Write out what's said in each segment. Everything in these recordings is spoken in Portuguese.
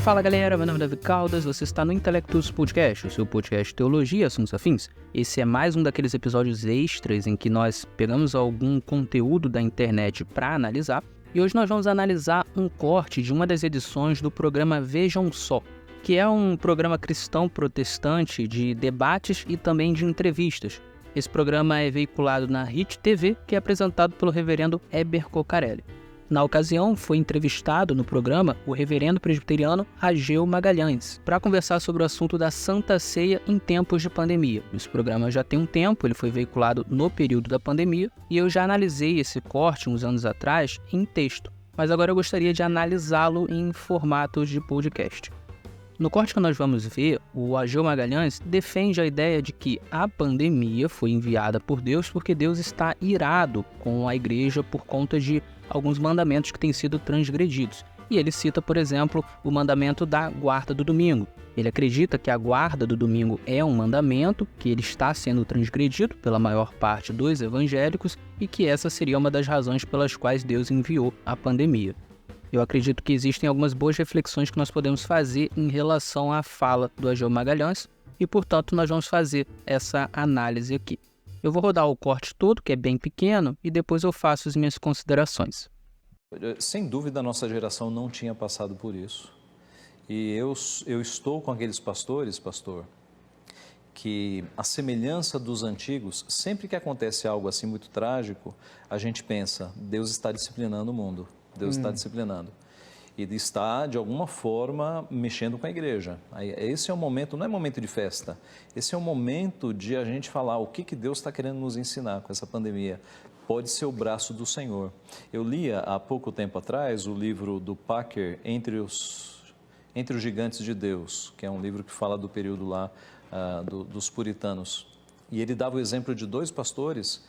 Fala galera, meu nome é Davi Caldas, você está no Intelectus Podcast, o seu podcast de teologia e assuntos afins. Esse é mais um daqueles episódios extras em que nós pegamos algum conteúdo da internet para analisar, e hoje nós vamos analisar um corte de uma das edições do programa Vejam Só, que é um programa cristão protestante de debates e também de entrevistas. Esse programa é veiculado na Hit TV, que é apresentado pelo reverendo Heber Cocarelli. Na ocasião, foi entrevistado no programa o reverendo presbiteriano Ageu Magalhães para conversar sobre o assunto da Santa Ceia em tempos de pandemia. Esse programa já tem um tempo, ele foi veiculado no período da pandemia e eu já analisei esse corte uns anos atrás em texto, mas agora eu gostaria de analisá-lo em formato de podcast. No corte que nós vamos ver, o Ageu Magalhães defende a ideia de que a pandemia foi enviada por Deus porque Deus está irado com a igreja por conta de alguns mandamentos que têm sido transgredidos. E ele cita, por exemplo, o mandamento da guarda do domingo. Ele acredita que a guarda do domingo é um mandamento, que ele está sendo transgredido pela maior parte dos evangélicos e que essa seria uma das razões pelas quais Deus enviou a pandemia. Eu acredito que existem algumas boas reflexões que nós podemos fazer em relação à fala do Ageu Magalhães e, portanto, nós vamos fazer essa análise aqui. Eu vou rodar o corte todo, que é bem pequeno, e depois eu faço as minhas considerações. Sem dúvida, a nossa geração não tinha passado por isso. E eu estou com aqueles pastores, pastor, que a semelhança dos antigos, sempre que acontece algo assim muito trágico, a gente pensa, Deus está disciplinando o mundo. Deus está disciplinando. E está, de alguma forma, mexendo com a igreja. Esse é um momento, não é momento de festa. Esse é um momento de a gente falar o que Deus está querendo nos ensinar com essa pandemia. Pode ser o braço do Senhor. Eu lia há pouco tempo atrás o livro do Packer, Entre os Gigantes de Deus, que é um livro que fala do período lá dos puritanos. E ele dava o exemplo de dois pastores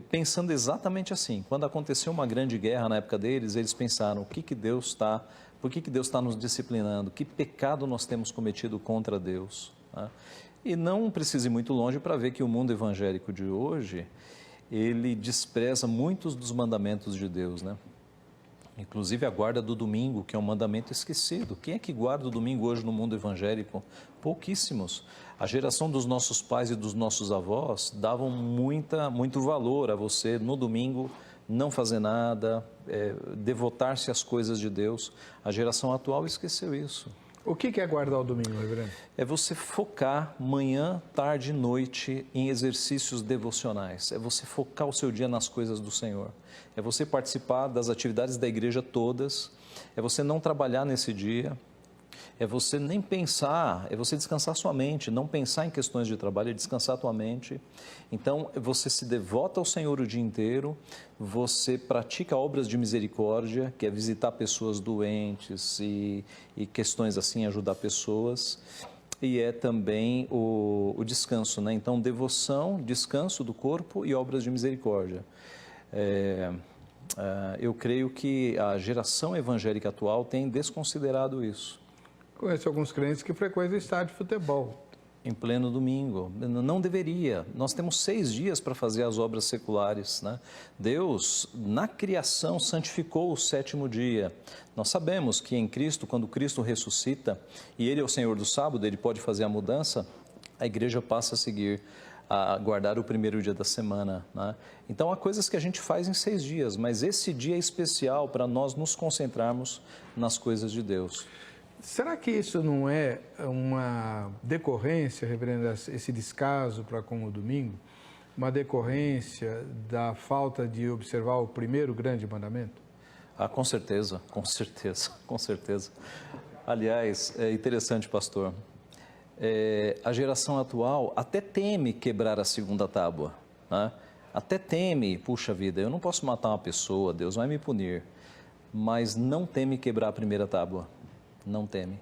pensando exatamente assim. Quando aconteceu uma grande guerra na época deles, eles pensaram, por que Deus está nos disciplinando? Que pecado nós temos cometido contra Deus? E não precisa ir muito longe para ver que o mundo evangélico de hoje, ele despreza muitos dos mandamentos de Deus, né? Inclusive a guarda do domingo, que é um mandamento esquecido. Quem é que guarda o domingo hoje no mundo evangélico? Pouquíssimos. A geração dos nossos pais e dos nossos avós davam muito valor a você no domingo não fazer nada, devotar-se às coisas de Deus. A geração atual esqueceu isso. O que é guardar o domingo, reverendo? É você focar manhã, tarde e noite em exercícios devocionais. É você focar o seu dia nas coisas do Senhor. É você participar das atividades da igreja todas. É você não trabalhar nesse dia. É você nem pensar, é você descansar sua mente, não pensar em questões de trabalho, é descansar tua mente. Então, você se devota ao Senhor o dia inteiro, você pratica obras de misericórdia, que é visitar pessoas doentes e questões assim, ajudar pessoas. E é também o descanso, né? Então, devoção, descanso do corpo e obras de misericórdia. Eu creio que a geração evangélica atual tem desconsiderado isso. Conheço alguns crentes que frequentam estádio de futebol. Em pleno domingo. Não deveria. Nós temos 6 dias para fazer as obras seculares, né? Deus, na criação, santificou o 7º dia. Nós sabemos que em Cristo, quando Cristo ressuscita, e Ele é o Senhor do sábado, Ele pode fazer a mudança, a igreja passa a seguir, a guardar o 1º dia da semana, né? Então, há coisas que a gente faz em 6 dias, mas esse dia é especial para nós nos concentrarmos nas coisas de Deus. Será que isso não é uma decorrência, reverendo, esse descaso para com o domingo, uma decorrência da falta de observar o primeiro grande mandamento? Com certeza, com certeza, com certeza. Aliás, é interessante, pastor, a geração atual até teme quebrar a 2ª tábua, né? Até teme, puxa vida, eu não posso matar uma pessoa, Deus vai me punir, mas não teme quebrar a 1ª tábua. Não teme.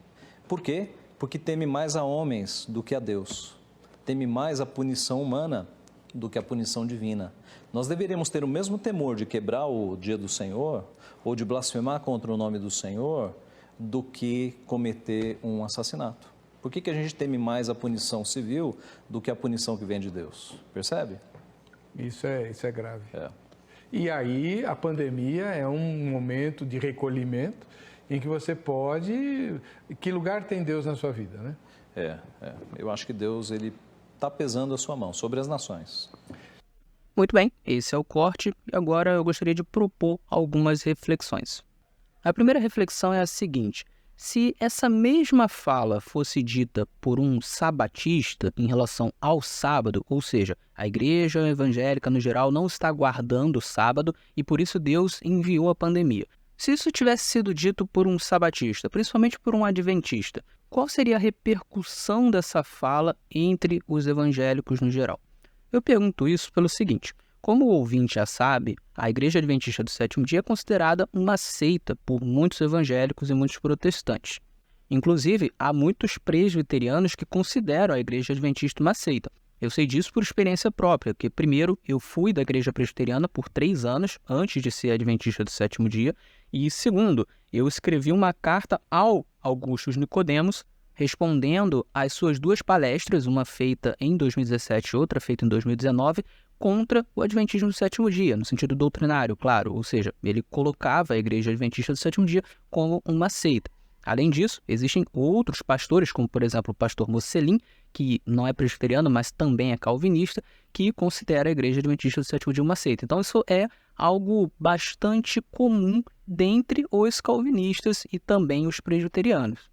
Por quê? Porque teme mais a homens do que a Deus. Teme mais a punição humana do que a punição divina. Nós deveríamos ter o mesmo temor de quebrar o dia do Senhor ou de blasfemar contra o nome do Senhor do que cometer um assassinato. Por que a gente teme mais a punição civil do que a punição que vem de Deus? Percebe? Isso é grave. E aí a pandemia é um momento de recolhimento em que você pode... Que lugar tem Deus na sua vida, né? Eu acho que Deus, ele está pesando a sua mão sobre as nações. Muito bem, esse é o corte e agora eu gostaria de propor algumas reflexões. A primeira reflexão é a seguinte: se essa mesma fala fosse dita por um sabatista em relação ao sábado, ou seja, a igreja evangélica no geral não está guardando o sábado e por isso Deus enviou a pandemia. Se isso tivesse sido dito por um sabatista, principalmente por um adventista, qual seria a repercussão dessa fala entre os evangélicos no geral? Eu pergunto isso pelo seguinte: como o ouvinte já sabe, a Igreja Adventista do Sétimo Dia é considerada uma seita por muitos evangélicos e muitos protestantes. Inclusive, há muitos presbiterianos que consideram a Igreja Adventista uma seita. Eu sei disso por experiência própria, porque primeiro eu fui da Igreja Presbiteriana por 3 anos, antes de ser Adventista do Sétimo Dia, e segundo, eu escrevi uma carta ao Augustus Nicodemos, respondendo às suas 2 palestras, uma feita em 2017 e outra feita em 2019, contra o Adventismo do Sétimo Dia, no sentido doutrinário, claro, ou seja, ele colocava a Igreja Adventista do Sétimo Dia como uma seita. Além disso, existem outros pastores, como por exemplo o pastor Mocelin, que não é presbiteriano, mas também é calvinista, que considera a Igreja Adventista do Sétimo Dia uma seita. Então isso é algo bastante comum dentre os calvinistas e também os presbiterianos.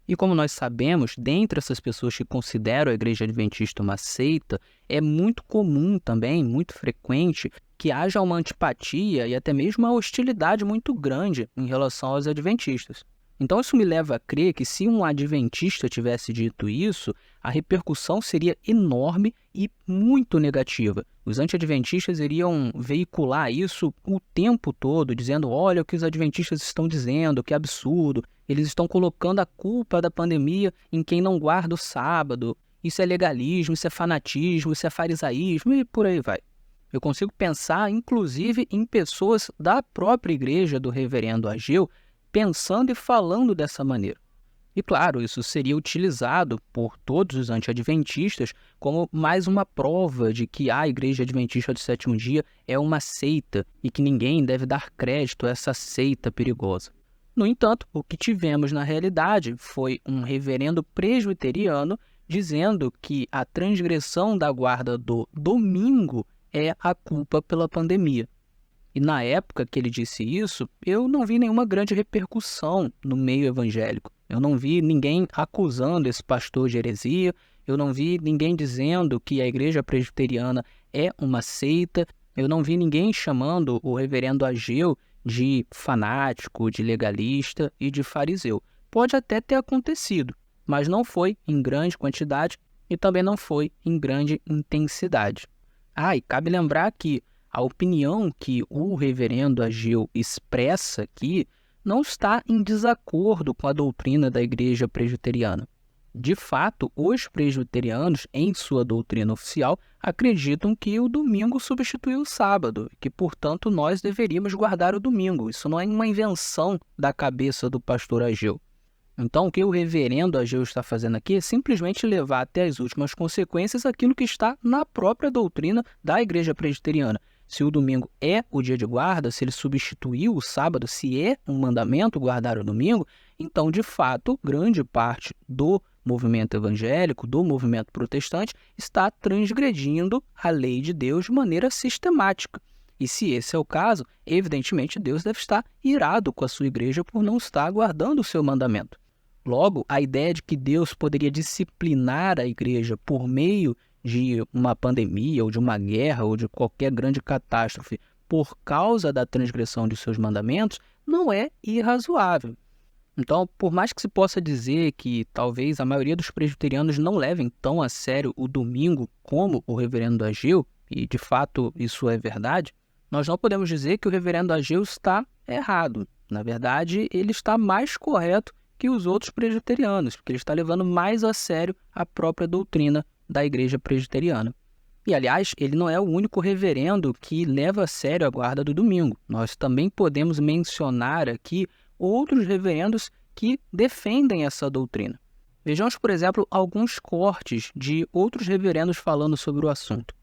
E como nós sabemos, dentre essas pessoas que consideram a Igreja Adventista uma seita, é muito comum também, muito frequente, que haja uma antipatia e até mesmo uma hostilidade muito grande em relação aos adventistas. Então isso me leva a crer que se um adventista tivesse dito isso, a repercussão seria enorme e muito negativa. Os anti-adventistas iriam veicular isso o tempo todo, dizendo: olha o que os adventistas estão dizendo, que absurdo, eles estão colocando a culpa da pandemia em quem não guarda o sábado, isso é legalismo, isso é fanatismo, isso é farisaísmo e por aí vai. Eu consigo pensar, inclusive, em pessoas da própria igreja do reverendo Ageu pensando e falando dessa maneira. E claro, isso seria utilizado por todos os anti-adventistas como mais uma prova de que a Igreja Adventista do Sétimo Dia é uma seita e que ninguém deve dar crédito a essa seita perigosa. No entanto, o que tivemos na realidade foi um reverendo presbiteriano dizendo que a transgressão da guarda do domingo é a culpa pela pandemia. E na época que ele disse isso, eu não vi nenhuma grande repercussão no meio evangélico. Eu não vi ninguém acusando esse pastor de heresia, eu não vi ninguém dizendo que a igreja presbiteriana é uma seita, eu não vi ninguém chamando o reverendo Ageu de fanático, de legalista e de fariseu. Pode até ter acontecido, mas não foi em grande quantidade e também não foi em grande intensidade. E cabe lembrar que a opinião que o reverendo Ageu expressa aqui não está em desacordo com a doutrina da igreja presbiteriana. De fato, os presbiterianos, em sua doutrina oficial, acreditam que o domingo substitui o sábado, que, portanto, nós deveríamos guardar o domingo. Isso não é uma invenção da cabeça do pastor Ageu. Então, o que o reverendo Ageu está fazendo aqui é simplesmente levar até as últimas consequências aquilo que está na própria doutrina da igreja presbiteriana. Se o domingo é o dia de guarda, se ele substituiu o sábado, se é um mandamento guardar o domingo, então, de fato, grande parte do movimento evangélico, do movimento protestante, está transgredindo a lei de Deus de maneira sistemática. E se esse é o caso, evidentemente Deus deve estar irado com a sua igreja por não estar guardando o seu mandamento. Logo, a ideia de que Deus poderia disciplinar a igreja por meio de uma pandemia, ou de uma guerra, ou de qualquer grande catástrofe por causa da transgressão de seus mandamentos, não é irrazoável. Então, por mais que se possa dizer que talvez a maioria dos presbiterianos não levem tão a sério o domingo como o reverendo Ageu, e de fato isso é verdade, nós não podemos dizer que o reverendo Ageu está errado. Na verdade, ele está mais correto que os outros presbiterianos, porque ele está levando mais a sério a própria doutrina da igreja presbiteriana. E, aliás, ele não é o único reverendo que leva a sério a guarda do domingo. Nós também podemos mencionar aqui outros reverendos que defendem essa doutrina. Vejamos, por exemplo, alguns cortes de outros reverendos falando sobre o assunto.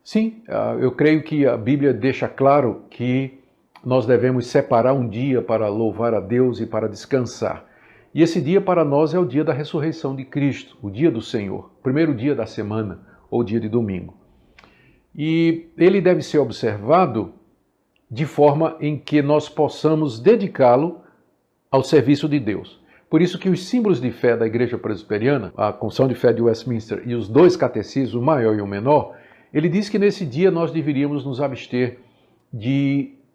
Sim, eu creio que a Bíblia deixa claro que nós devemos separar um dia para louvar a Deus e para descansar. E esse dia para nós é o dia da ressurreição de Cristo, o dia do Senhor, primeiro dia da semana ou dia de domingo. E ele deve ser observado de forma em que nós possamos dedicá-lo ao serviço de Deus. Por isso que os símbolos de fé da Igreja Presbiteriana, a Confissão de Fé de Westminster e os dois catecismos, o maior e o menor, ele diz que nesse dia nós deveríamos nos abster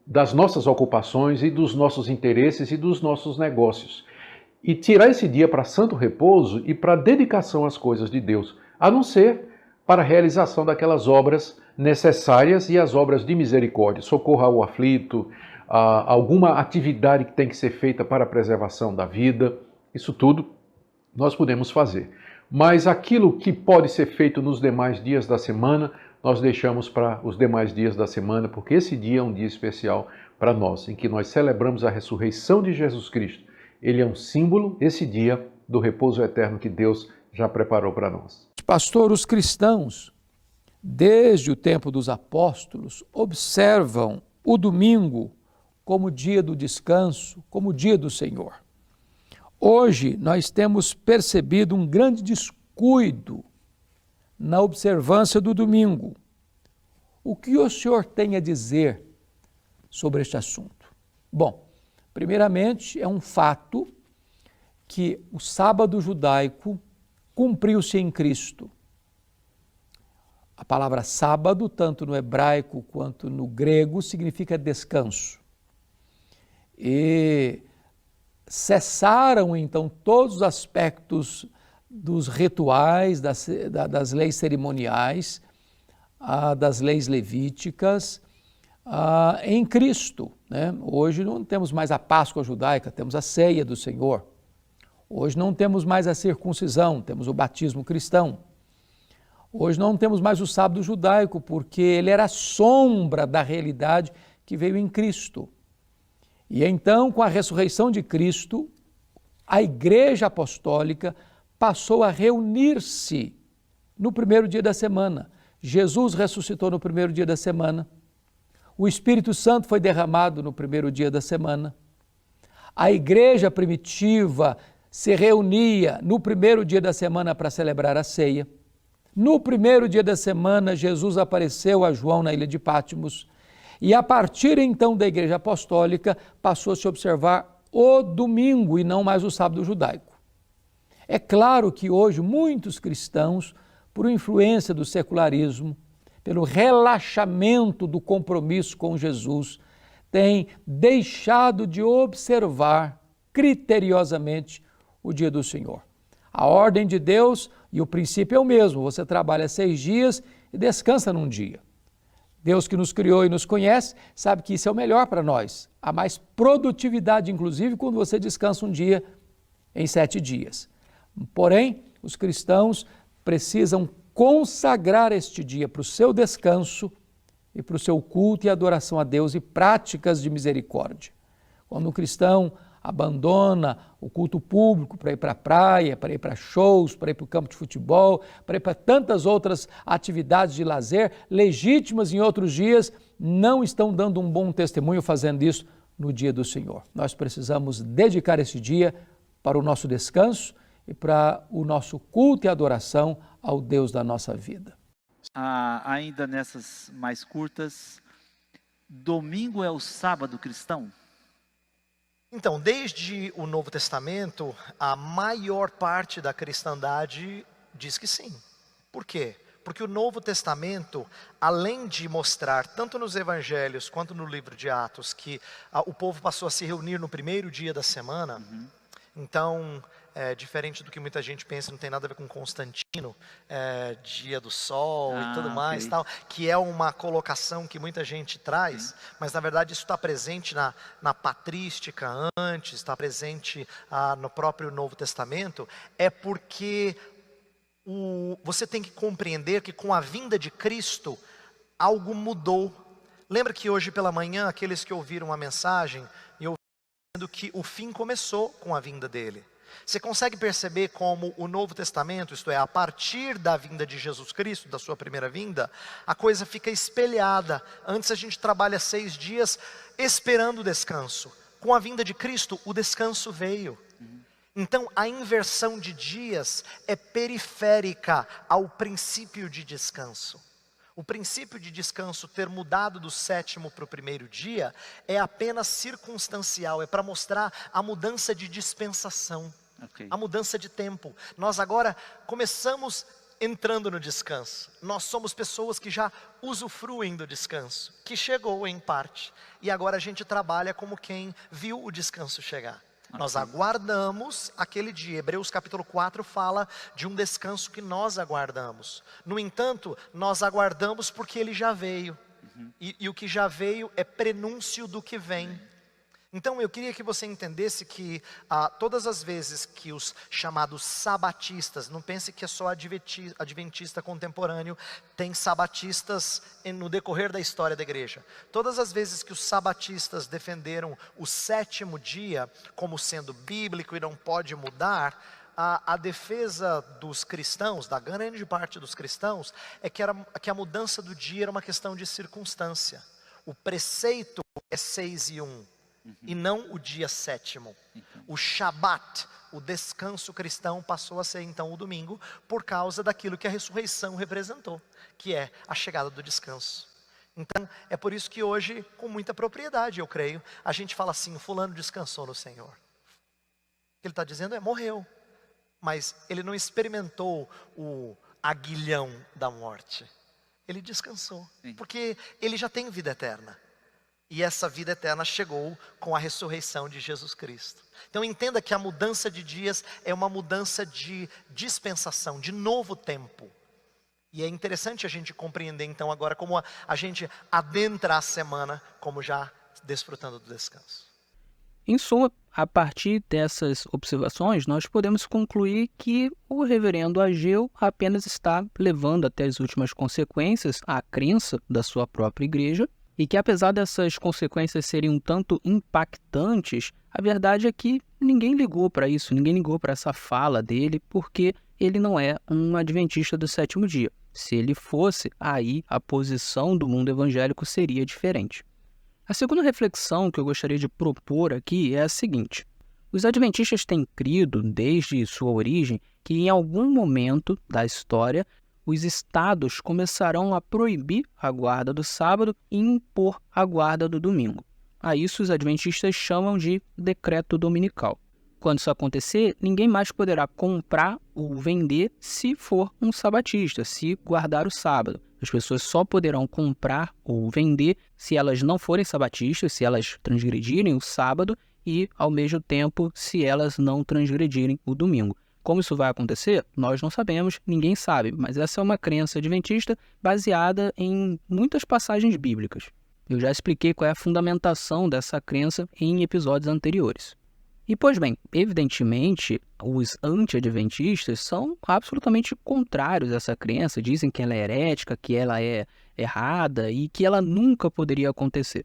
das nossas ocupações e dos nossos interesses e dos nossos negócios. E tirar esse dia para santo repouso e para dedicação às coisas de Deus, a não ser para a realização daquelas obras necessárias e as obras de misericórdia, socorro ao aflito, alguma atividade que tem que ser feita para a preservação da vida, isso tudo nós podemos fazer. Mas aquilo que pode ser feito nos demais dias da semana, nós deixamos para os demais dias da semana, porque esse dia é um dia especial para nós, em que nós celebramos a ressurreição de Jesus Cristo. Ele é um símbolo, esse dia, do repouso eterno que Deus já preparou para nós. Pastor, os cristãos, desde o tempo dos apóstolos, observam o domingo como dia do descanso, como dia do Senhor. Hoje nós temos percebido um grande descuido na observância do domingo. O que o senhor tem a dizer sobre este assunto? Bom, primeiramente é um fato que o sábado judaico cumpriu-se em Cristo. A palavra sábado, tanto no hebraico quanto no grego, significa descanso. E cessaram então todos os aspectos dos rituais, das leis cerimoniais, das leis levíticas, em Cristo, né? Hoje não temos mais a Páscoa judaica, temos a ceia do Senhor. Hoje não temos mais a circuncisão, temos o batismo cristão. Hoje não temos mais o sábado judaico, porque ele era a sombra da realidade que veio em Cristo. E então, com a ressurreição de Cristo, a Igreja Apostólica passou a reunir-se no primeiro dia da semana. Jesus ressuscitou no primeiro dia da semana. O Espírito Santo foi derramado no primeiro dia da semana. A igreja primitiva se reunia no primeiro dia da semana para celebrar a ceia. No primeiro dia da semana, Jesus apareceu a João na ilha de Patmos. E a partir então da Igreja Apostólica, passou a se observar o domingo e não mais o sábado judaico. É claro que hoje muitos cristãos, por influência do secularismo, pelo relaxamento do compromisso com Jesus, têm deixado de observar criteriosamente o dia do Senhor. A ordem de Deus e o princípio é o mesmo, você trabalha 6 dias e descansa num dia. Deus que nos criou e nos conhece, sabe que isso é o melhor para nós. Há mais produtividade, inclusive, quando você descansa um dia em 7 dias. Porém, os cristãos precisam consagrar este dia para o seu descanso e para o seu culto e adoração a Deus e práticas de misericórdia. Quando um cristão abandona o culto público para ir para a praia, para ir para shows, para ir para o campo de futebol, para ir para tantas outras atividades de lazer, legítimas em outros dias, não estão dando um bom testemunho fazendo isso no dia do Senhor. Nós precisamos dedicar esse dia para o nosso descanso e para o nosso culto e adoração ao Deus da nossa vida. Ainda nessas mais curtas, domingo é o sábado cristão? Então, desde o Novo Testamento, a maior parte da cristandade diz que sim. Por quê? Porque o Novo Testamento, além de mostrar, tanto nos Evangelhos quanto no livro de Atos, que o povo passou a se reunir no primeiro dia da semana, então, diferente do que muita gente pensa, não tem nada a ver com Constantino, dia do sol e tudo mais, tal, que é uma colocação que muita gente traz, mas na verdade isso está presente na patrística antes, está presente no próprio Novo Testamento, é porque você tem que compreender que com a vinda de Cristo, algo mudou. Lembra que hoje pela manhã, aqueles que ouviram a mensagem, e ouviram que o fim começou com a vinda dele. Você consegue perceber como o Novo Testamento, isto é, a partir da vinda de Jesus Cristo, da sua primeira vinda, a coisa fica espelhada. Antes a gente trabalha 6 dias esperando o descanso. Com a vinda de Cristo, o descanso veio. Então a inversão de dias é periférica ao princípio de descanso. O princípio de descanso ter mudado do 7º para o 1º dia é apenas circunstancial, é para mostrar a mudança de dispensação, a mudança de tempo. Nós agora começamos entrando no descanso. Nós somos pessoas que já usufruem do descanso, que chegou em parte, e agora a gente trabalha como quem viu o descanso chegar. Nós aguardamos aquele dia. Hebreus capítulo 4 fala de um descanso que nós aguardamos. No entanto, nós aguardamos porque ele já veio. E o que já veio é prenúncio do que vem. Então eu queria que você entendesse que todas as vezes que os chamados sabatistas, não pense que é só adventista contemporâneo, tem sabatistas no decorrer da história da igreja. Todas as vezes que os sabatistas defenderam o 7º dia como sendo bíblico e não pode mudar, a defesa dos cristãos, da grande parte dos cristãos, é que a mudança do dia era uma questão de circunstância. O preceito é 6:1. E não o dia 7º. O Shabat, o descanso cristão, passou a ser então o domingo, por causa daquilo que a ressurreição representou, que é a chegada do descanso. Então é por isso que hoje, com muita propriedade, eu creio, a gente fala assim: o fulano descansou no Senhor. O que ele está dizendo é: morreu, mas ele não experimentou o aguilhão da morte. Ele descansou, porque ele já tem vida eterna. E essa vida eterna chegou com a ressurreição de Jesus Cristo. Então entenda que a mudança de dias é uma mudança de dispensação, de novo tempo. E é interessante a gente compreender então agora como a gente adentra a semana, como já desfrutando do descanso. Em suma, a partir dessas observações, nós podemos concluir que o reverendo Ageu apenas está levando até as últimas consequências a crença da sua própria igreja, e que apesar dessas consequências serem um tanto impactantes, a verdade é que ninguém ligou para isso, ninguém ligou para essa fala dele, porque ele não é um adventista do 7º dia. Se ele fosse, aí a posição do mundo evangélico seria diferente. A segunda reflexão que eu gostaria de propor aqui é a seguinte: os adventistas têm crido, desde sua origem, que em algum momento da história os estados começarão a proibir a guarda do sábado e impor a guarda do domingo. A isso os adventistas chamam de decreto dominical. Quando isso acontecer, ninguém mais poderá comprar ou vender se for um sabatista, se guardar o sábado. As pessoas só poderão comprar ou vender se elas não forem sabatistas, se elas transgredirem o sábado e, ao mesmo tempo, se elas não transgredirem o domingo. Como isso vai acontecer? Nós não sabemos, ninguém sabe, mas essa é uma crença adventista baseada em muitas passagens bíblicas. Eu já expliquei qual é a fundamentação dessa crença em episódios anteriores. E, pois bem, evidentemente, os anti-adventistas são absolutamente contrários a essa crença, dizem que ela é herética, que ela é errada e que ela nunca poderia acontecer.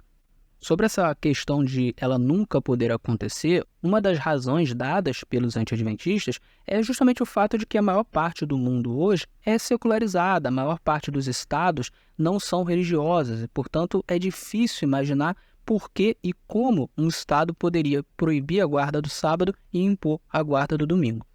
Sobre essa questão de ela nunca poder acontecer, uma das razões dadas pelos anti-adventistas é justamente o fato de que a maior parte do mundo hoje é secularizada, a maior parte dos estados não são religiosos e, portanto, é difícil imaginar por que e como um estado poderia proibir a guarda do sábado e impor a guarda do domingo.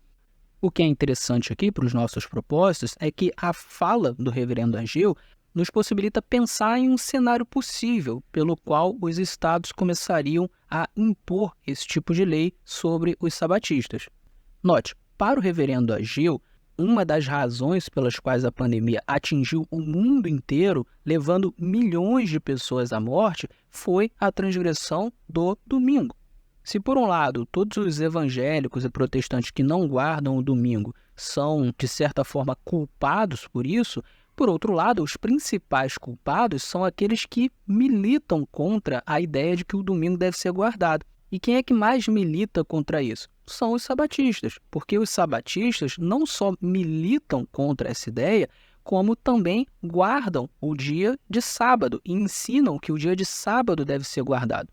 O que é interessante aqui para os nossos propósitos é que a fala do reverendo Ageu nos possibilita pensar em um cenário possível pelo qual os estados começariam a impor esse tipo de lei sobre os sabatistas. Note, para o reverendo Ageu, uma das razões pelas quais a pandemia atingiu o mundo inteiro, levando milhões de pessoas à morte, foi a transgressão do domingo. Se, por um lado, todos os evangélicos e protestantes que não guardam o domingo são, de certa forma, culpados por isso, por outro lado, os principais culpados são aqueles que militam contra a ideia de que o domingo deve ser guardado. E quem é que mais milita contra isso? São os sabatistas, porque os sabatistas não só militam contra essa ideia, como também guardam o dia de sábado e ensinam que o dia de sábado deve ser guardado.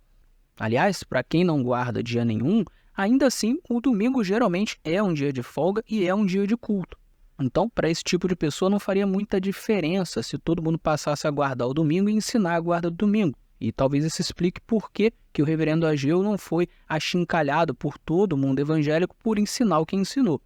Aliás, para quem não guarda dia nenhum, ainda assim, o domingo geralmente é um dia de folga e é um dia de culto. Então, para esse tipo de pessoa, não faria muita diferença se todo mundo passasse a guardar o domingo e ensinar a guarda do domingo. E talvez isso explique por que o reverendo Ageu não foi achincalhado por todo mundo evangélico por ensinar o que ensinou.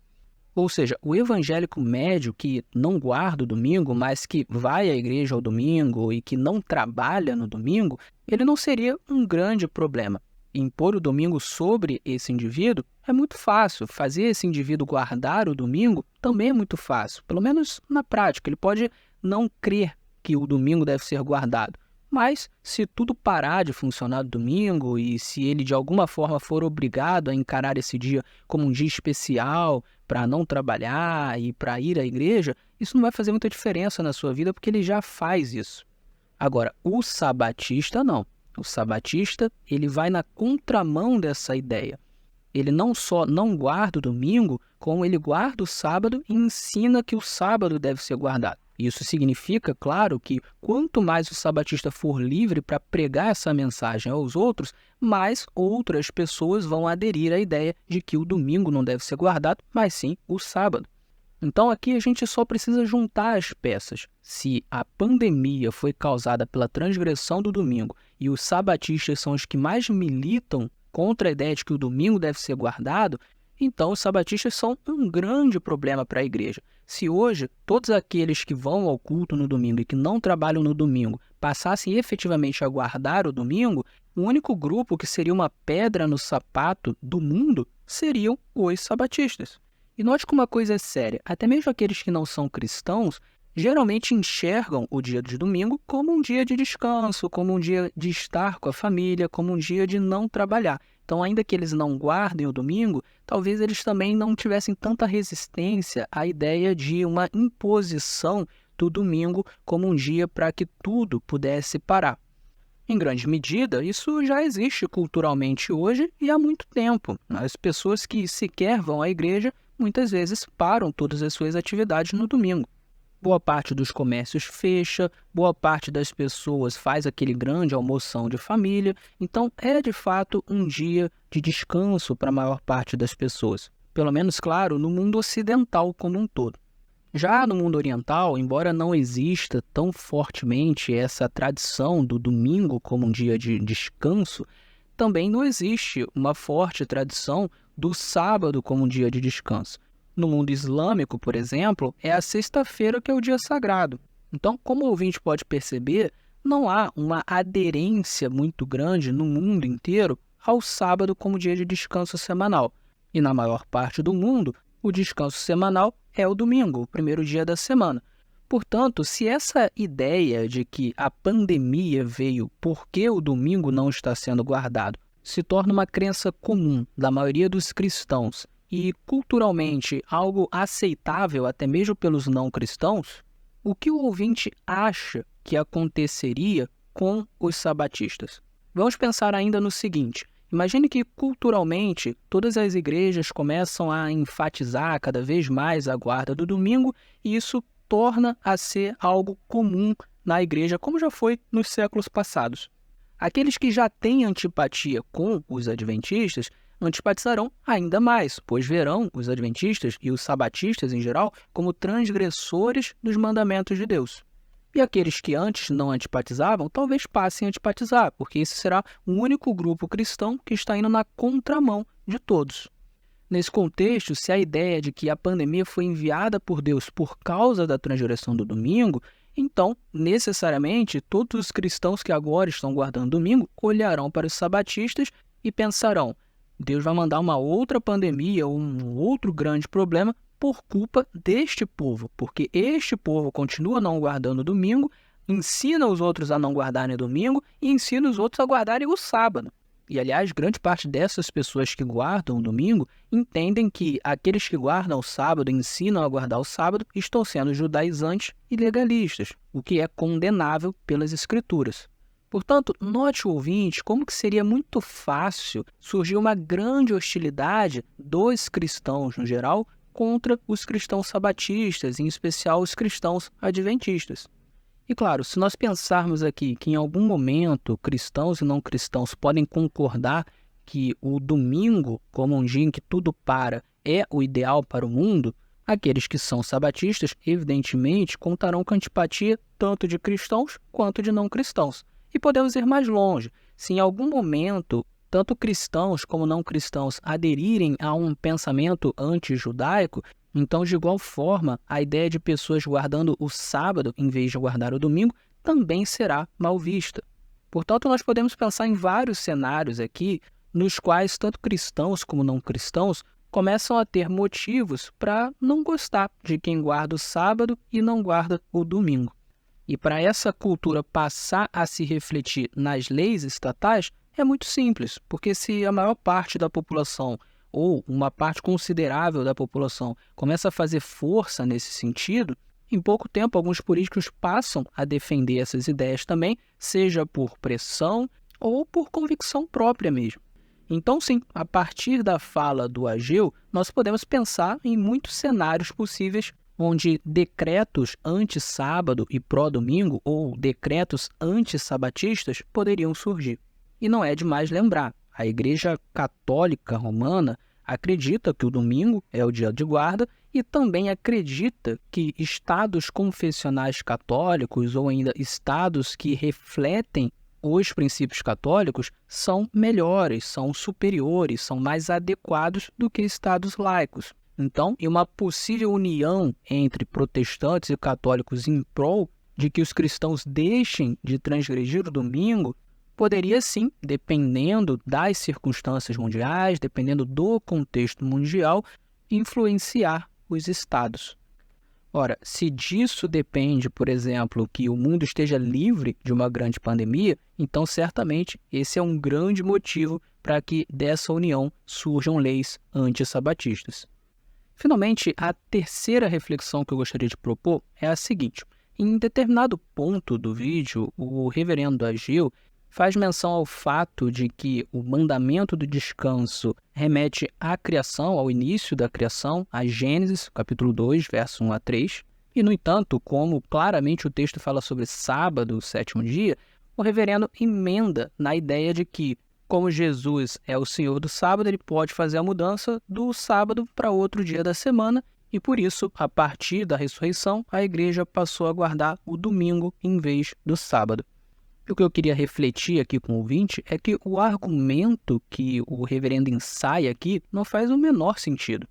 Ou seja, o evangélico médio que não guarda o domingo, mas que vai à igreja ao domingo e que não trabalha no domingo, ele não seria um grande problema. Impor o domingo sobre esse indivíduo é muito fácil. Fazer esse indivíduo guardar o domingo também é muito fácil. Pelo menos na prática. Ele pode não crer que o domingo deve ser guardado. Mas, se tudo parar de funcionar no domingo e se ele de alguma forma for obrigado a encarar esse dia como um dia especial para não trabalhar e para ir à igreja, isso não vai fazer muita diferença na sua vida porque ele já faz isso. Agora, o sabatista não. O sabatista, ele vai na contramão dessa ideia. Ele não só não guarda o domingo, como ele guarda o sábado e ensina que o sábado deve ser guardado. Isso significa, claro, que quanto mais o sabatista for livre para pregar essa mensagem aos outros, mais outras pessoas vão aderir à ideia de que o domingo não deve ser guardado, mas sim o sábado. Então aqui a gente só precisa juntar as peças. Se a pandemia foi causada pela transgressão do domingo e os sabatistas são os que mais militam contra a ideia de que o domingo deve ser guardado, então os sabatistas são um grande problema para a igreja. Se hoje todos aqueles que vão ao culto no domingo e que não trabalham no domingo passassem efetivamente a guardar o domingo, o único grupo que seria uma pedra no sapato do mundo seriam os sabatistas. E note como uma coisa é séria, até mesmo aqueles que não são cristãos geralmente enxergam o dia de domingo como um dia de descanso, como um dia de estar com a família, como um dia de não trabalhar. Então, ainda que eles não guardem o domingo, talvez eles também não tivessem tanta resistência à ideia de uma imposição do domingo como um dia para que tudo pudesse parar. Em grande medida, isso já existe culturalmente hoje e há muito tempo. As pessoas que sequer vão à igreja muitas vezes param todas as suas atividades no domingo. Boa parte dos comércios fecha, boa parte das pessoas faz aquele grande almoção de família, então é de fato um dia de descanso para a maior parte das pessoas. Pelo menos, claro, no mundo ocidental como um todo. Já no mundo oriental, embora não exista tão fortemente essa tradição do domingo como um dia de descanso, também não existe uma forte tradição do sábado como um dia de descanso. No mundo islâmico, por exemplo, é a sexta-feira que é o dia sagrado. Então, como o ouvinte pode perceber, não há uma aderência muito grande no mundo inteiro ao sábado como dia de descanso semanal. E na maior parte do mundo, o descanso semanal é o domingo, o primeiro dia da semana. Portanto, se essa ideia de que a pandemia veio porque o domingo não está sendo guardado se torna uma crença comum da maioria dos cristãos e culturalmente algo aceitável até mesmo pelos não cristãos, o que o ouvinte acha que aconteceria com os sabatistas? Vamos pensar ainda no seguinte. Imagine que culturalmente todas as igrejas começam a enfatizar cada vez mais a guarda do domingo e isso torna a ser algo comum na igreja, como já foi nos séculos passados. Aqueles que já têm antipatia com os adventistas antipatizarão ainda mais, pois verão os adventistas e os sabatistas em geral como transgressores dos mandamentos de Deus. E aqueles que antes não antipatizavam, talvez passem a antipatizar, porque esse será o único grupo cristão que está indo na contramão de todos. Nesse contexto, se a ideia de que a pandemia foi enviada por Deus por causa da transgressão do domingo, então, necessariamente, todos os cristãos que agora estão guardando domingo olharão para os sabatistas e pensarão: Deus vai mandar uma outra pandemia ou um outro grande problema por culpa deste povo, porque este povo continua não guardando domingo, ensina os outros a não guardarem domingo e ensina os outros a guardarem o sábado. E, aliás, grande parte dessas pessoas que guardam o domingo entendem que aqueles que guardam o sábado e ensinam a guardar o sábado estão sendo judaizantes e legalistas, o que é condenável pelas Escrituras. Portanto, note o ouvinte como que seria muito fácil surgir uma grande hostilidade dos cristãos no geral contra os cristãos sabatistas, em especial os cristãos adventistas. E claro, se nós pensarmos aqui que em algum momento cristãos e não cristãos podem concordar que o domingo, como um dia em que tudo para, é o ideal para o mundo, aqueles que são sabatistas, evidentemente, contarão com antipatia tanto de cristãos quanto de não cristãos. E podemos ir mais longe. Se em algum momento, tanto cristãos como não cristãos aderirem a um pensamento anti-judaico, então, de igual forma, a ideia de pessoas guardando o sábado em vez de guardar o domingo também será mal vista. Portanto, nós podemos pensar em vários cenários aqui, nos quais tanto cristãos como não cristãos começam a ter motivos para não gostar de quem guarda o sábado e não guarda o domingo. E para essa cultura passar a se refletir nas leis estatais, é muito simples, porque se a maior parte da população, ou uma parte considerável da população, começa a fazer força nesse sentido, em pouco tempo alguns políticos passam a defender essas ideias também, seja por pressão ou por convicção própria mesmo. Então, sim, a partir da fala do Ageu, nós podemos pensar em muitos cenários possíveis onde decretos anti-sábado e pró-domingo, ou decretos anti-sabatistas, poderiam surgir. E não é demais lembrar, a Igreja Católica Romana acredita que o domingo é o dia de guarda e também acredita que estados confessionais católicos ou ainda estados que refletem os princípios católicos são melhores, são superiores, são mais adequados do que estados laicos. Então, em uma possível união entre protestantes e católicos em prol de que os cristãos deixem de transgredir o domingo, poderia sim, dependendo das circunstâncias mundiais, dependendo do contexto mundial, influenciar os estados. Ora, se disso depende, por exemplo, que o mundo esteja livre de uma grande pandemia, então certamente esse é um grande motivo para que dessa união surjam leis antissabatistas. Finalmente, a terceira reflexão que eu gostaria de propor é a seguinte. Em determinado ponto do vídeo, o reverendo Ageu faz menção ao fato de que o mandamento do descanso remete à criação, ao início da criação, a Gênesis, capítulo 2, verso 1 a 3. E, no entanto, como claramente o texto fala sobre sábado, o sétimo dia, o reverendo emenda na ideia de que, como Jesus é o Senhor do sábado, ele pode fazer a mudança do sábado para outro dia da semana, e por isso, a partir da ressurreição, a igreja passou a guardar o domingo em vez do sábado. E o que eu queria refletir aqui com o ouvinte é que o argumento que o reverendo ensaia aqui não faz o menor sentido.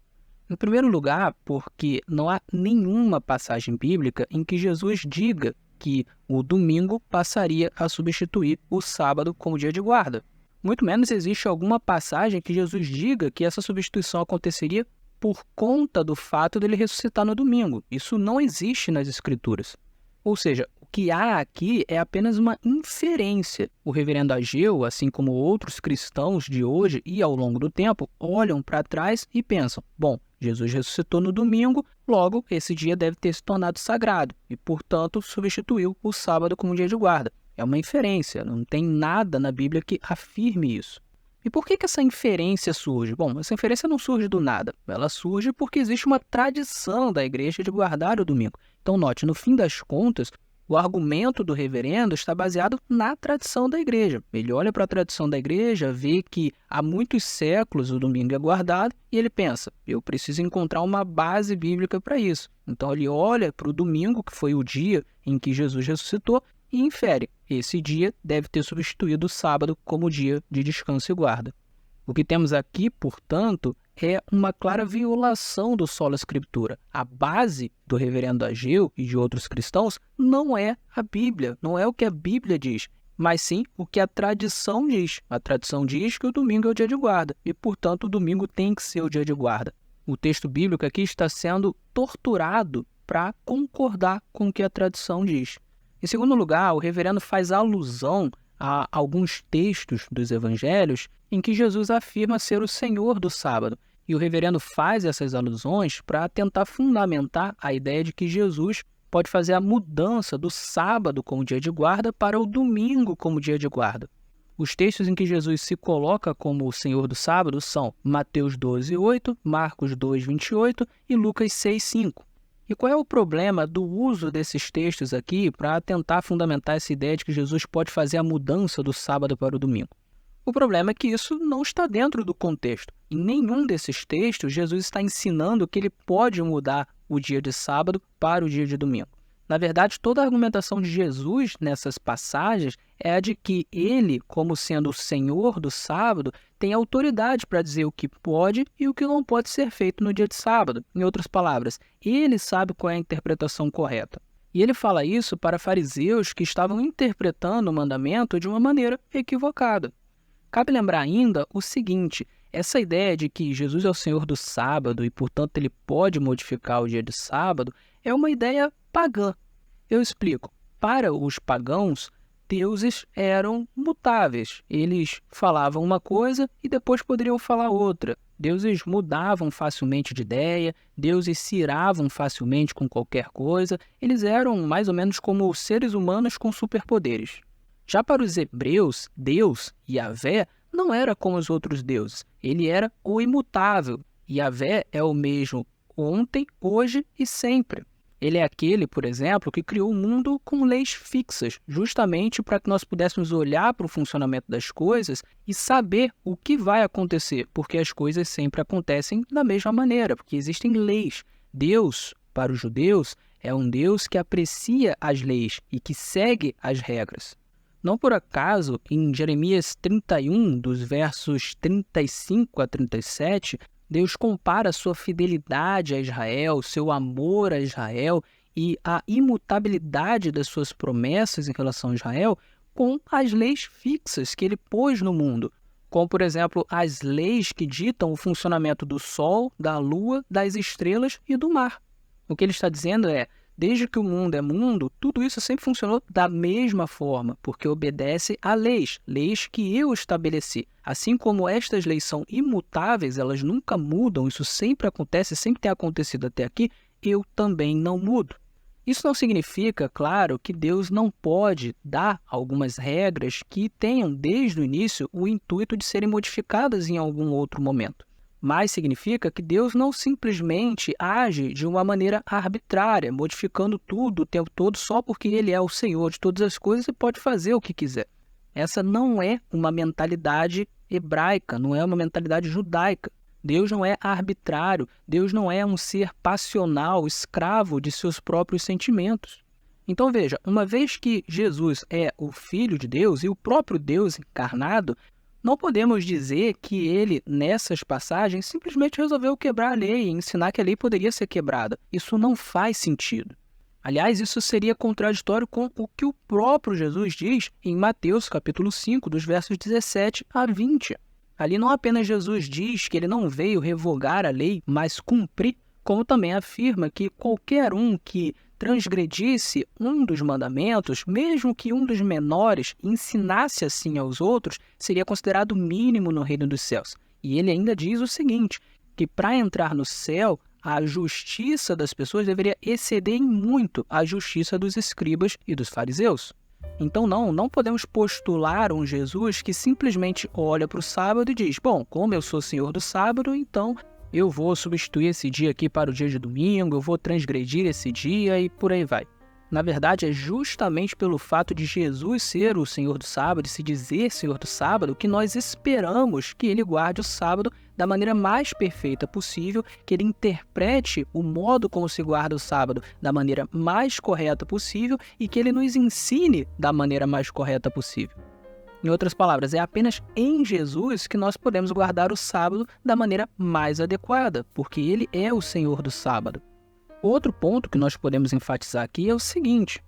Em primeiro lugar, porque não há nenhuma passagem bíblica em que Jesus diga que o domingo passaria a substituir o sábado como dia de guarda. Muito menos existe alguma passagem que Jesus diga que essa substituição aconteceria por conta do fato dele ressuscitar no domingo. Isso não existe nas Escrituras. Ou seja, o que há aqui é apenas uma inferência. O reverendo Ageu, assim como outros cristãos de hoje e ao longo do tempo, olham para trás e pensam, bom, Jesus ressuscitou no domingo, logo esse dia deve ter se tornado sagrado e, portanto, substituiu o sábado como dia de guarda. É uma inferência, não tem nada na Bíblia que afirme isso. E por que essa inferência surge? Bom, essa inferência não surge do nada. Ela surge porque existe uma tradição da igreja de guardar o domingo. Então, note, no fim das contas, o argumento do reverendo está baseado na tradição da igreja. Ele olha para a tradição da igreja, vê que há muitos séculos o domingo é guardado e ele pensa, eu preciso encontrar uma base bíblica para isso. Então, ele olha para o domingo, que foi o dia em que Jesus ressuscitou, e infere, esse dia deve ter substituído o sábado como dia de descanso e guarda. O que temos aqui, portanto, é uma clara violação do sola scriptura. A base do reverendo Ageu e de outros cristãos não é a Bíblia, não é o que a Bíblia diz, mas sim o que a tradição diz. A tradição diz que o domingo é o dia de guarda e, portanto, o domingo tem que ser o dia de guarda. O texto bíblico aqui está sendo torturado para concordar com o que a tradição diz. Em segundo lugar, o reverendo faz alusão a alguns textos dos evangelhos em que Jesus afirma ser o Senhor do sábado. E o reverendo faz essas alusões para tentar fundamentar a ideia de que Jesus pode fazer a mudança do sábado como dia de guarda para o domingo como dia de guarda. Os textos em que Jesus se coloca como o Senhor do sábado são Mateus 12:8, Marcos 2:28 e Lucas 6:5. E qual é o problema do uso desses textos aqui para tentar fundamentar essa ideia de que Jesus pode fazer a mudança do sábado para o domingo? O problema é que isso não está dentro do contexto. Em nenhum desses textos, Jesus está ensinando que ele pode mudar o dia de sábado para o dia de domingo. Na verdade, toda a argumentação de Jesus nessas passagens é a de que ele, como sendo o Senhor do sábado, tem autoridade para dizer o que pode e o que não pode ser feito no dia de sábado. Em outras palavras, ele sabe qual é a interpretação correta. E ele fala isso para fariseus que estavam interpretando o mandamento de uma maneira equivocada. Cabe lembrar ainda o seguinte: essa ideia de que Jesus é o Senhor do sábado e, portanto, ele pode modificar o dia de sábado é uma ideia pagã. Eu explico. Para os pagãos, deuses eram mutáveis. Eles falavam uma coisa e depois poderiam falar outra. Deuses mudavam facilmente de ideia, deuses se iravam facilmente com qualquer coisa. Eles eram mais ou menos como seres humanos com superpoderes. Já para os hebreus, Deus, Yahvé, não era como os outros deuses. Ele era o imutável. Yahvé é o mesmo ontem, hoje e sempre. Ele é aquele, por exemplo, que criou o mundo com leis fixas, justamente para que nós pudéssemos olhar para o funcionamento das coisas e saber o que vai acontecer, porque as coisas sempre acontecem da mesma maneira, porque existem leis. Deus, para os judeus, é um Deus que aprecia as leis e que segue as regras. Não por acaso, em Jeremias 31, dos versos 35 a 37, Deus compara sua fidelidade a Israel, seu amor a Israel e a imutabilidade das suas promessas em relação a Israel com as leis fixas que ele pôs no mundo, como, por exemplo, as leis que ditam o funcionamento do sol, da lua, das estrelas e do mar. O que ele está dizendo é: desde que o mundo é mundo, tudo isso sempre funcionou da mesma forma, porque obedece a leis que eu estabeleci. Assim como estas leis são imutáveis, elas nunca mudam, isso sempre acontece, sempre tem acontecido até aqui, eu também não mudo. Isso não significa, claro, que Deus não pode dar algumas regras que tenham, desde o início, o intuito de serem modificadas em algum outro momento. Mas significa que Deus não simplesmente age de uma maneira arbitrária, modificando tudo o tempo todo só porque Ele é o Senhor de todas as coisas e pode fazer o que quiser. Essa não é uma mentalidade hebraica, não é uma mentalidade judaica. Deus não é arbitrário, Deus não é um ser passional, escravo de seus próprios sentimentos. Então veja, uma vez que Jesus é o Filho de Deus e o próprio Deus encarnado, não podemos dizer que ele, nessas passagens, simplesmente resolveu quebrar a lei e ensinar que a lei poderia ser quebrada. Isso não faz sentido. Aliás, isso seria contraditório com o que o próprio Jesus diz em Mateus capítulo 5, dos versos 17 a 20. Ali não apenas Jesus diz que ele não veio revogar a lei, mas cumprir, como também afirma que qualquer um que transgredisse um dos mandamentos, mesmo que um dos menores, ensinasse assim aos outros, seria considerado mínimo no reino dos céus. E ele ainda diz o seguinte, que para entrar no céu, a justiça das pessoas deveria exceder em muito a justiça dos escribas e dos fariseus. Então não podemos postular um Jesus que simplesmente olha para o sábado e diz: bom, como eu sou senhor do sábado, então eu vou substituir esse dia aqui para o dia de domingo, eu vou transgredir esse dia e por aí vai. Na verdade, é justamente pelo fato de Jesus ser o Senhor do sábado e se dizer Senhor do sábado que nós esperamos que ele guarde o sábado da maneira mais perfeita possível, que ele interprete o modo como se guarda o sábado da maneira mais correta possível e que ele nos ensine da maneira mais correta possível. Em outras palavras, é apenas em Jesus que nós podemos guardar o sábado da maneira mais adequada, porque ele é o Senhor do sábado. Outro ponto que nós podemos enfatizar aqui é o seguinte: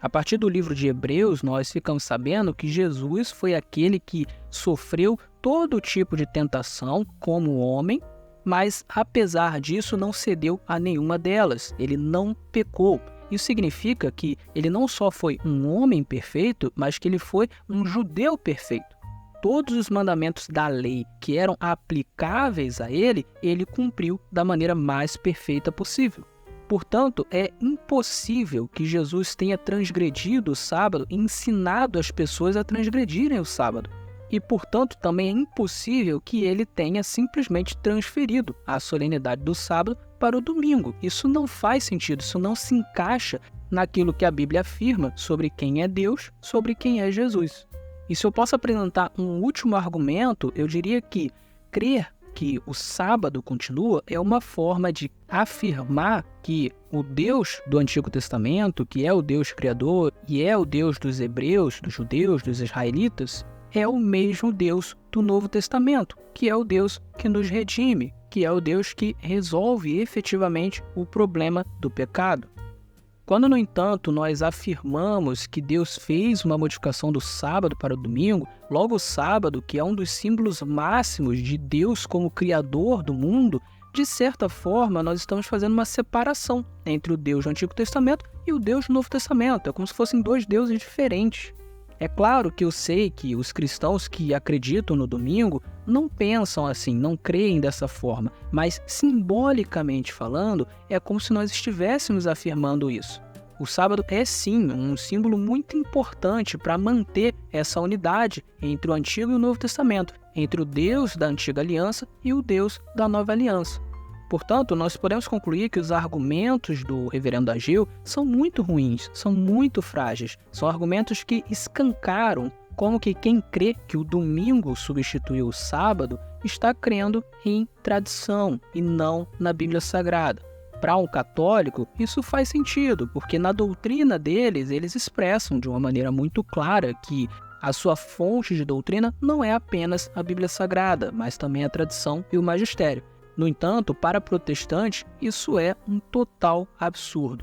a partir do livro de Hebreus, nós ficamos sabendo que Jesus foi aquele que sofreu todo tipo de tentação como homem, mas apesar disso não cedeu a nenhuma delas, ele não pecou. Isso significa que ele não só foi um homem perfeito, mas que ele foi um judeu perfeito. Todos os mandamentos da lei que eram aplicáveis a ele, ele cumpriu da maneira mais perfeita possível. Portanto, é impossível que Jesus tenha transgredido o sábado e ensinado as pessoas a transgredirem o sábado. E, portanto, também é impossível que ele tenha simplesmente transferido a solenidade do sábado para o domingo. Isso não faz sentido, isso não se encaixa naquilo que a Bíblia afirma sobre quem é Deus, sobre quem é Jesus. E se eu posso apresentar um último argumento, eu diria que crer que o sábado continua é uma forma de afirmar que o Deus do Antigo Testamento, que é o Deus criador e é o Deus dos hebreus, dos judeus, dos israelitas, é o mesmo Deus do Novo Testamento, que é o Deus que nos redime, que é o Deus que resolve efetivamente o problema do pecado. Quando, no entanto, nós afirmamos que Deus fez uma modificação do sábado para o domingo, logo o sábado, que é um dos símbolos máximos de Deus como Criador do mundo, de certa forma nós estamos fazendo uma separação entre o Deus do Antigo Testamento e o Deus do Novo Testamento. É como se fossem dois deuses diferentes. É claro que eu sei que os cristãos que acreditam no domingo não pensam assim, não creem dessa forma, mas simbolicamente falando, é como se nós estivéssemos afirmando isso. O sábado é sim um símbolo muito importante para manter essa unidade entre o Antigo e o Novo Testamento, entre o Deus da Antiga Aliança e o Deus da Nova Aliança. Portanto, nós podemos concluir que os argumentos do reverendo Ageu são muito ruins, são muito frágeis. São argumentos que escancaram como que quem crê que o domingo substituiu o sábado está crendo em tradição e não na Bíblia Sagrada. Para um católico, isso faz sentido, porque na doutrina deles, eles expressam de uma maneira muito clara que a sua fonte de doutrina não é apenas a Bíblia Sagrada, mas também a tradição e o magistério. No entanto, para protestante, isso é um total absurdo.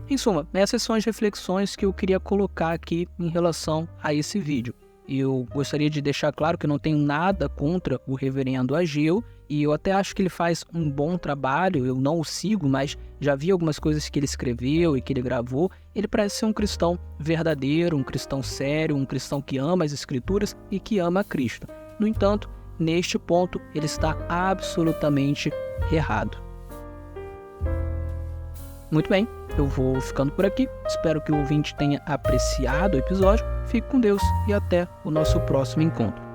Em suma, essas são as reflexões que eu queria colocar aqui em relação a esse vídeo. Eu gostaria de deixar claro que eu não tenho nada contra o reverendo Ageu, e eu até acho que ele faz um bom trabalho, eu não o sigo, mas já vi algumas coisas que ele escreveu e que ele gravou. Ele parece ser um cristão verdadeiro, um cristão sério, um cristão que ama as Escrituras e que ama a Cristo. No entanto, neste ponto, ele está absolutamente errado. Muito bem, eu vou ficando por aqui. Espero que o ouvinte tenha apreciado o episódio. Fique com Deus e até o nosso próximo encontro.